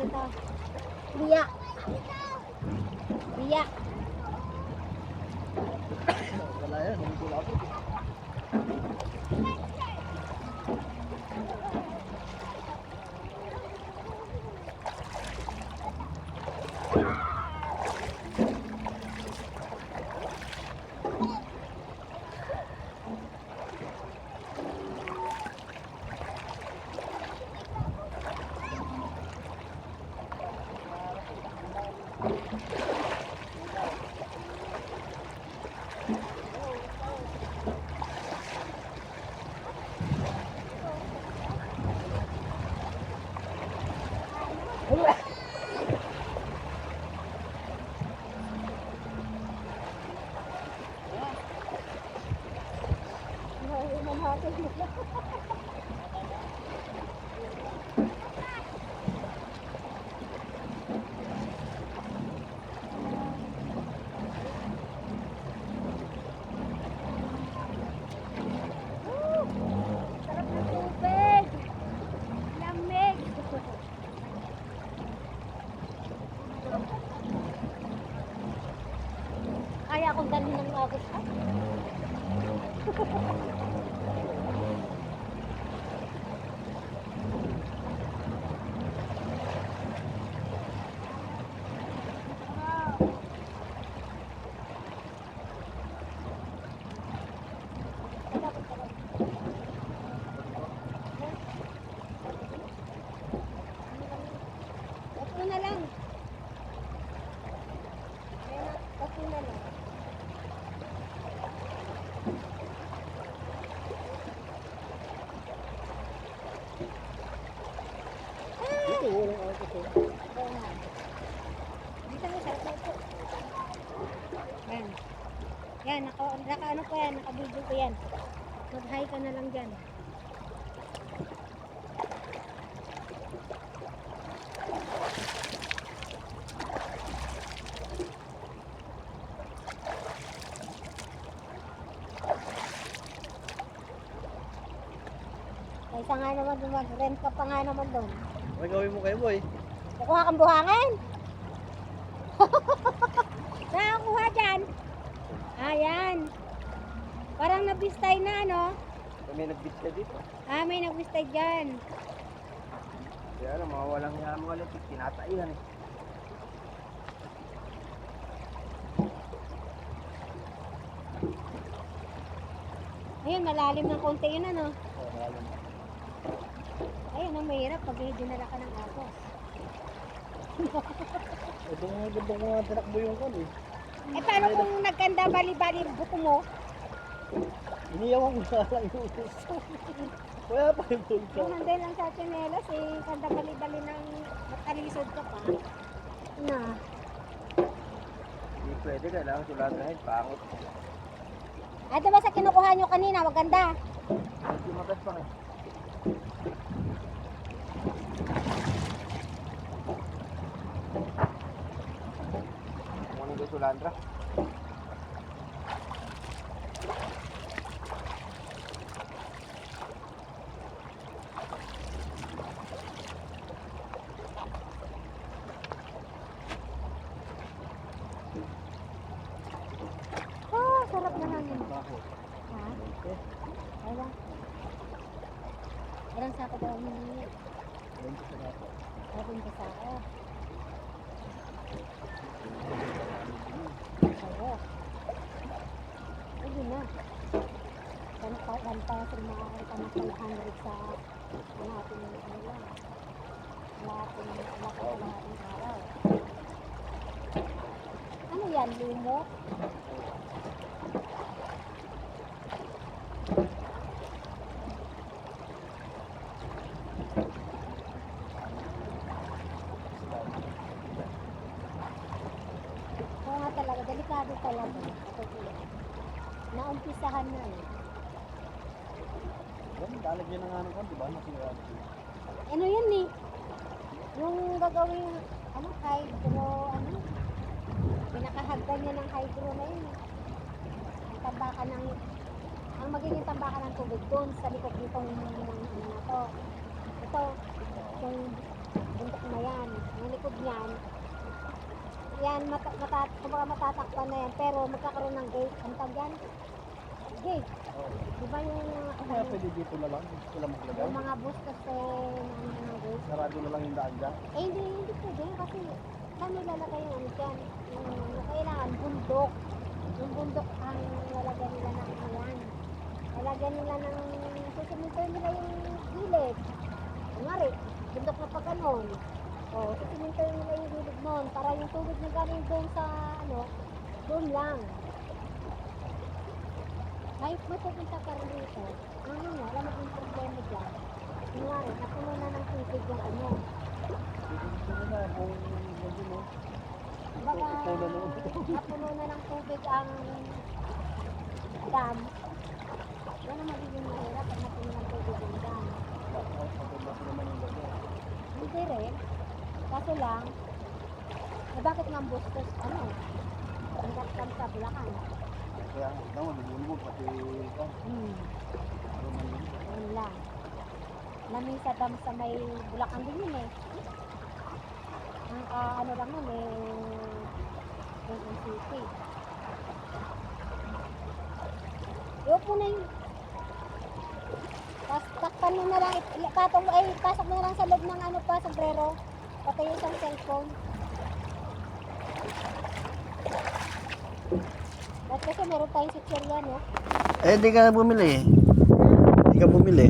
ito. Liya. Liya. Wala yan, hindi ko lapit. Sarap ng tubig. Lamig. Kaya akong dalhin ng agos ka. Tatlo na lang. Ayan na, tatlo na lang. Dito, walang ako to. Oo nga. Dito mo siya, ito. Yan. Yan, naka ano ko yan, naka-video ko yan. Mag-hi ka na lang dyan. Kaysa nga naman, mag-rent ka pa nga naman doon. Ano gawin mo kayo, boy? Kukuha kang buhangin. Nakakuha dyan. Ayan. Parang nabistay na, no? May nag-beach ka dito. Ah, may nagbistay dyan. Kaya ano, mga walang nga mga lapit, tinataihan eh. Ayun, malalim ng konti yun, ano? Oh, malam. Ayun, ang mahirap pag dinala ka ng agos. Ito nga tinakbo yung kon eh. Eh, paano kung nagkanda bali-bali buko mo? Iniyawan ko sa lang yung uso. Wala pa yung bulsa. Kung nandun lang sa tsinelas, eh, kanda bali-bali ng matalisod ka pa. Na. Hindi pwede, kailangan sulatahin, pangit. Ay, diba sa kinukuha nyo kanina, maganda. Hindi matas pa eh. Ano yung sulandra? Oh, sarap na hangin. Bakit? Ha? Ewan. Ilang sako daw ang hiningi? Ganito sa nato. Sabing ka sako. Oo. Ayun na. Sana pa, 1,000 makakita ng 500 sa ating ano lang. Lahating araw. Ano yan, lumo? Oo nga talaga, delikado talaga. Naumpisahan na eh. Lalagyan na nga ng kon, di ba? Nasinurado. Ano yan eh? Yung gagawin, ano, hydro, ano? Pinakahagdan niya ng hydro na yun. Ang tambakan ng, ang magiging tambakan ng tubig doon sa likod nitong ano na to. Ito, yung bundok na yan. Ang likod niyan, yan, kumbaga matatakpan na yan, pero magkakaroon ng gate. Ang tawag yan? Gate. Di ba yung, Kaya pwede dito na lang, dito lang maglagay. yung mga bus kasi ng gate? Sarado na lang yung daan dyan. Eh, hindi pwede kasi saan nilalagay yung ano dyan? Yung kailangan, bundok. Yung bundok ang lalagyan nila ng ano yan. Lalagyan nila ng, susumintoy nila yung gilid. Kunwari, bundok na pa ganon. O, susumintoy nila yung gilid nun para yung tubig na galing doon sa ano, doon lang. Kahit may pupunta ka rin dito, ano nga, alam mo yung problema dyan. Kunwari, napuno na ng tubig yung ano. Dito na kung hindi mo. Baka Puno na. napuno na ng tubig ang dam. Yan ang magiging mahirap pag napuno ng tubig ang dam. Matulog naman yung lagay. Hindi rin. Kaso lang, eh bakit nga ang bustos, ano? Ang kapkan sa Bulacan. Kaya naman, nilulubog pati ito. Yan lang. Lamisa dam sa may Bulacan din yun eh. Ang ano lang nun eh, Quezon City. Iupo na yun. Tapos takpan mo na lang, pasok mo na lang sa loob ng ano pa, sombrero. Pati yung isang cellphone. Tapos kasi meron tayong sitserya, no? Eh, di ka bumili eh. Di ka bumili.